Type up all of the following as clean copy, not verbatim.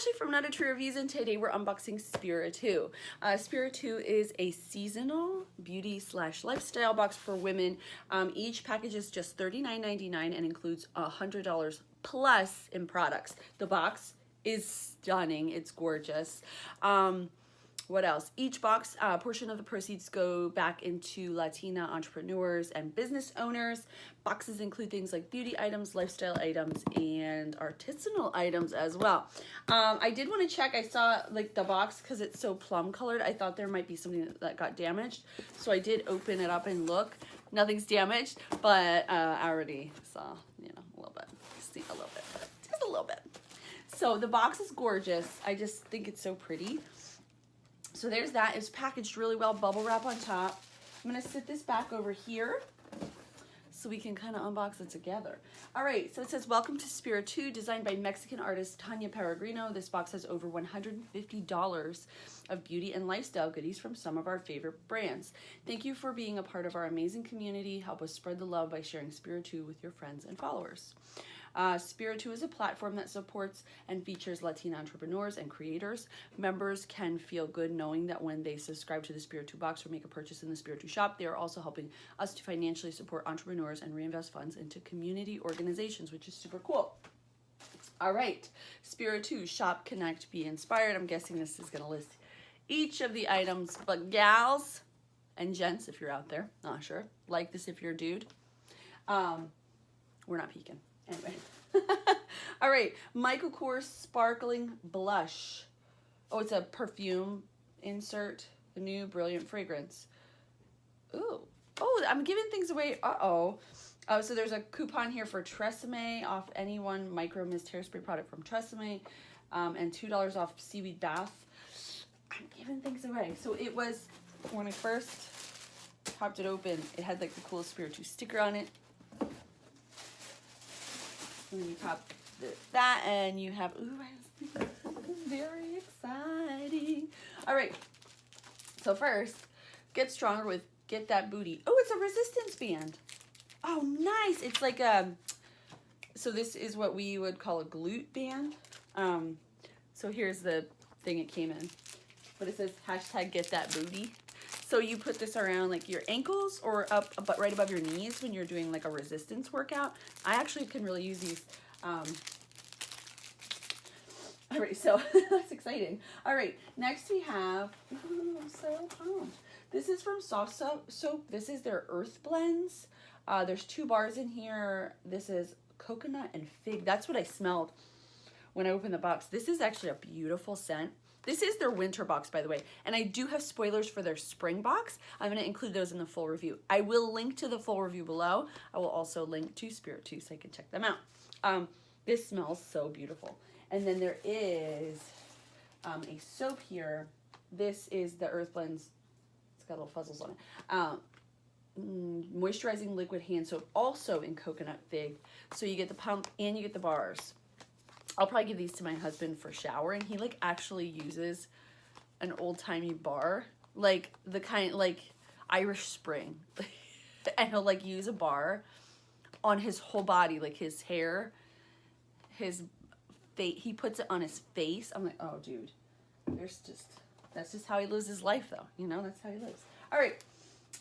Ashley from Not a True Reviews, and today we're unboxing Spiritu. Spiritu is a seasonal beauty / lifestyle box for women. Each package is just $39.99 and includes $100 plus in products. The box is stunning. It's gorgeous. What else? Each box, portion of the proceeds go back into Latina entrepreneurs and business owners. Boxes include things like beauty items, lifestyle items, and artisanal items as well. I did want to check. I saw like the box, because it's so plum colored, I thought there might be something that got damaged. So I did open it up and look. Nothing's damaged, but I already saw, you know, a little bit. See a little bit, but just a little bit. So the box is gorgeous. I just think it's so pretty. So there's that. It's packaged really well, bubble wrap on top. I'm gonna sit this back over here so we can kind of unbox it together. All right, so it says, welcome to Spiritu, designed by Mexican artist Tanya Peregrino. This box has over $150 of beauty and lifestyle goodies from some of our favorite brands. Thank you for being a part of our amazing community. Help us spread the love by sharing Spiritu with your friends and followers. Spiritu is a platform that supports and features Latina entrepreneurs and creators. Members can feel good knowing that when they subscribe to the Spiritu box or make a purchase in the Spiritu shop, they are also helping us to financially support entrepreneurs and reinvest funds into community organizations, which is super cool. All right, Spiritu, shop, connect, be inspired. I'm guessing this is going to list each of the items, but gals and gents, if you're out there, not sure, like this if you're a dude, we're not peeking. Anyway, all right, Michael Kors Sparkling Blush. Oh, it's a perfume insert, the new brilliant fragrance. Ooh, oh, I'm giving things away. Uh-oh. So there's a coupon here for Tresemme off any one micro mist hairspray product from Tresemme, and $2 off Seaweed bath. I'm giving things away. So it was, when I first popped it open, it had like the cool Spiritu sticker on it. And you pop that, and you have, ooh, very exciting. All right, so first, get stronger with Get That Booty. Oh, it's a resistance band. Oh, nice. It's like so this is what we would call a glute band. So here's the thing it came in. But it says hashtag Get That Booty. So you put this around like your ankles or up but right above your knees when you're doing like a resistance workout. I actually can really use these. All right, so that's exciting. All right, next we have, ooh, I'm so pumped. This is from Soft Soap. This is their Earth Blends. There's 2 bars in here. This is coconut and fig. That's what I smelled when I opened the box. This is actually a beautiful scent. This is their winter box, by the way, and I do have spoilers for their spring box. I'm going to include those in the full review. I will link to the full review below. I will also link to Spiritu so you can check them out. This smells so beautiful. And then there is a soap here. This is the Earth Blends. It's got little fuzzles on it. Moisturizing liquid hand soap, also in coconut fig. So you get the pump and you get the bars. I'll probably give these to my husband for showering. He like actually uses an old-timey bar, like the kind like Irish Spring. And he'll like use a bar on his whole body, like his hair, his face. He puts it on his face. I'm like, oh dude, that's just how he lives his life though. You know, that's how he lives. All right,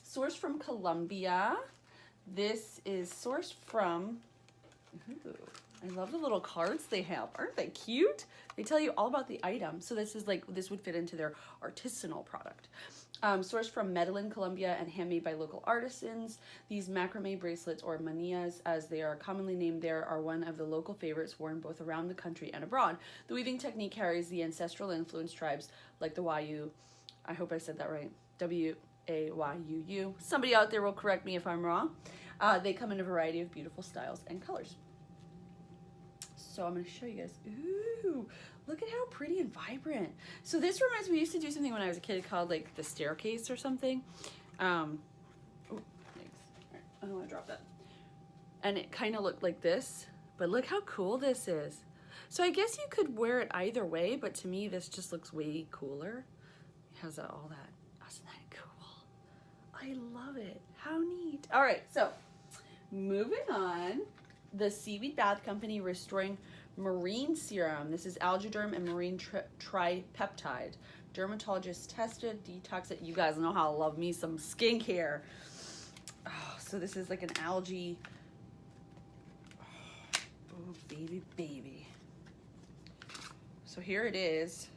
sourced from Colombia. This is sourced from, ooh, I love the little cards they have. Aren't they cute? They tell you all about the item. So this is like, this would fit into their artisanal product. Sourced from Medellin, Colombia, and handmade by local artisans. These macrame bracelets, or manillas as they are commonly named there, are one of the local favorites worn both around the country and abroad. The weaving technique carries the ancestral influence tribes like the Wayu. I hope I said that right. W-A-Y-U-U. Somebody out there will correct me if I'm wrong. They come in a variety of beautiful styles and colors. So I'm going to show you guys. Ooh, look at how pretty and vibrant. So this reminds me, we used to do something when I was a kid called like the staircase or something. Oh, thanks. All right, I don't want to drop that. And it kind of looked like this, but look how cool this is. So I guess you could wear it either way, but to me this just looks way cooler. It has all that. Isn't that cool? I love it. How neat. All right, so moving on. the Seaweed Bath Company Restoring Marine Serum. This is Algaderm and Marine Tripeptide. Dermatologist tested, detox it. You guys know how I love me some skincare. Oh, so this is like an algae. Oh, baby, baby. So here it is.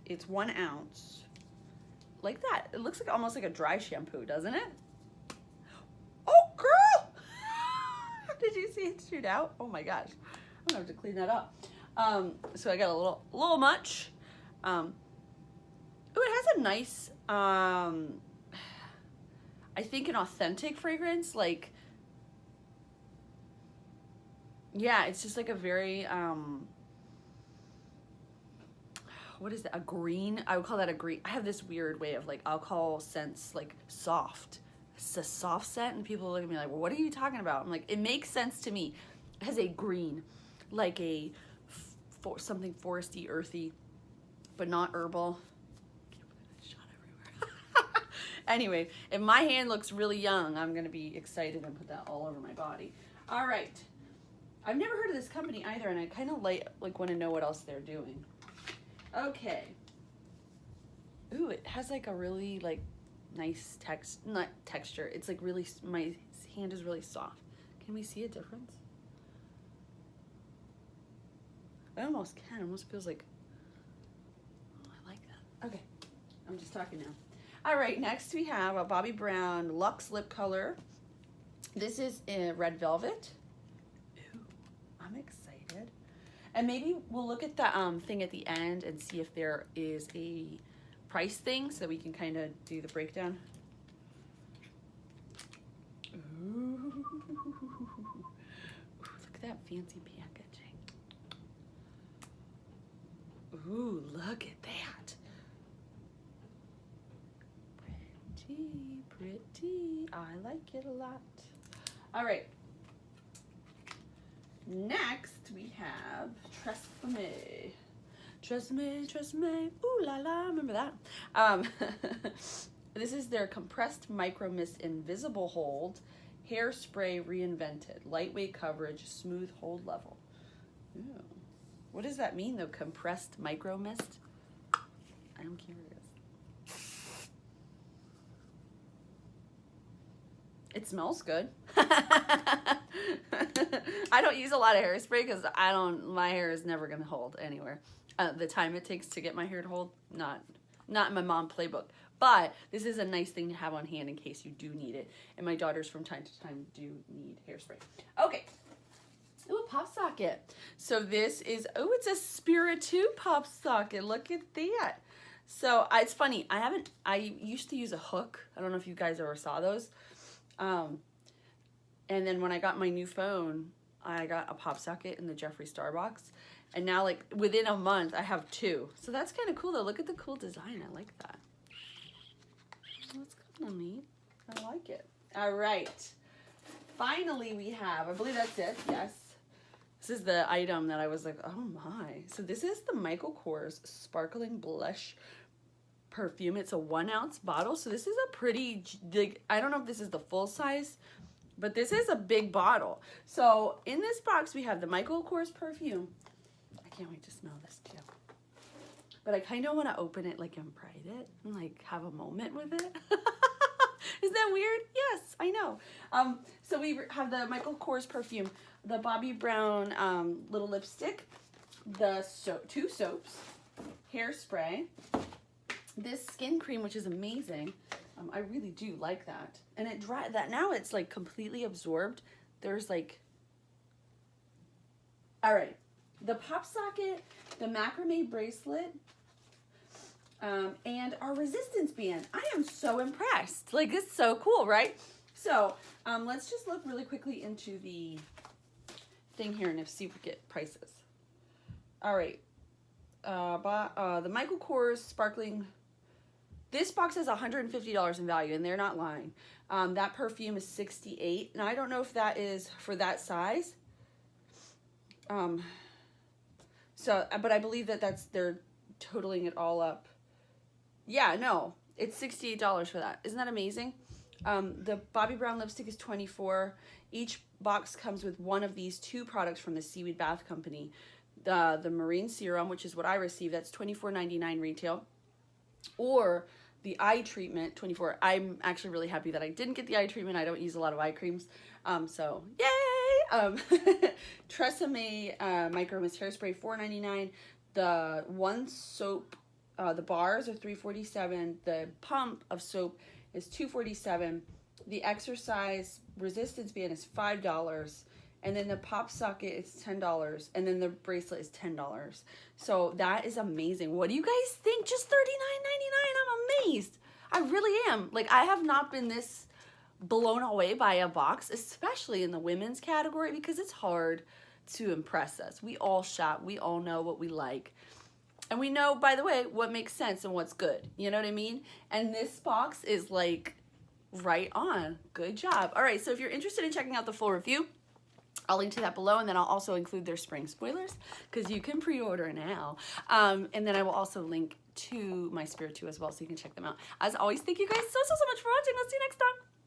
It's 1 ounce. Like that. It looks like almost like a dry shampoo, doesn't it? Oh, girl! Did you see it shoot out? Oh my gosh. I'm gonna have to clean that up. So I got a little much. Oh, it has a nice, I think an authentic fragrance. Like, yeah, it's just like a very, what is that? A green? I would call that a green. I have this weird way of like alcohol scents, like soft. It's a soft scent, and people look at me like, well, what are you talking about? I'm like, it makes sense to me. It has a green, like a something foresty, earthy, but not herbal. Shot everywhere. Anyway, if my hand looks really young, I'm gonna be excited and put that all over my body. All right. I've never heard of this company either, and I kind of like want to know what else they're doing. Okay. Ooh, it has like a really like nice not texture. It's like really, my hand is really soft. Can we see a difference? I almost can. It almost feels like, oh, I like that. Okay, I'm just talking now. All right, next we have a Bobbi Brown Luxe Lip Color. This is in Red Velvet. Ooh, I'm excited. And maybe we'll look at the thing at the end and see if there is a price thing so that we can kind of do the breakdown. Ooh. Look at that fancy packaging. Ooh, look at that. Pretty, pretty. I like it a lot. All right. Next, we have Tresemme. Tresemme, ooh la la, remember that? This is their Compressed Micro Mist Invisible Hold Hairspray Reinvented. Lightweight coverage, smooth hold level. Ooh. What does that mean though, compressed micro mist? I'm curious. It smells good. I don't use a lot of hairspray because my hair is never gonna hold anywhere. The time it takes to get my hair to hold, not in my mom playbook. But this is a nice thing to have on hand in case you do need it. And my daughters from time to time do need hairspray. Okay. Ooh, pop socket. So this is, oh, it's a Spiritu pop socket. Look at that. So it's funny. I used to use a hook. I don't know if you guys ever saw those. And then when I got my new phone, I got a pop socket in the Jeffree Star box. And now, like, within a month, I have 2. So that's kind of cool, though. Look at the cool design. I like that. That's kind of neat. I like it. All right. Finally, we have, I believe that's it. Yes. This is the item that I was like, oh my. So this is the Michael Kors Sparkling Blush Perfume. It's a 1 ounce bottle. So this is a pretty big, I don't know if this is the full size, but this is a big bottle. So in this box, we have the Michael Kors perfume. I can't wait to smell this too. But I kind of want to open it like in private and like have a moment with it. Is that weird? Yes, I know. So we have the Michael Kors perfume, the Bobbi Brown little lipstick, the 2 soaps, hairspray, this skin cream, which is amazing. I really do like that. And it that now it's like completely absorbed. There's like, all right, the pop socket, the macrame bracelet, and our resistance band. I am so impressed. Like, it's so cool, right? So let's just look really quickly into the thing here and see if we get prices. All right, the Michael Kors Sparkling. This box has $150 in value, and they're not lying. That perfume is $68, and I don't know if that is for that size. But I believe that they're totaling it all up. Yeah, no, it's $68 for that. Isn't that amazing? The Bobbi Brown lipstick is $24. Each box comes with one of these two products from the Seaweed Bath Company. The Marine Serum, which is what I received, that's $24.99 retail. Or the eye treatment, $24. I'm actually really happy that I didn't get the eye treatment. I don't use a lot of eye creams. So, yay! Tresemme Micro Mist Hairspray, $4.99. The one soap, the bars are $3.47. The pump of soap is $2.47. The exercise resistance band is $5. And then the pop socket is $10. And then the bracelet is $10. So that is amazing. What do you guys think? Just $39.99. I'm amazed. I really am. Like, I have not been this blown away by a box, especially in the women's category, because it's hard to impress us. We all shop. We all know what we like. And we know, by the way, what makes sense and what's good. You know what I mean? And this box is like right on. Good job. All right, so if you're interested in checking out the full review, I'll link to that below, and then I'll also include their spring spoilers because you can pre-order now. And then I will also link to my Spiritu as well, so you can check them out. As always, thank you guys so much for watching. I'll see you next time.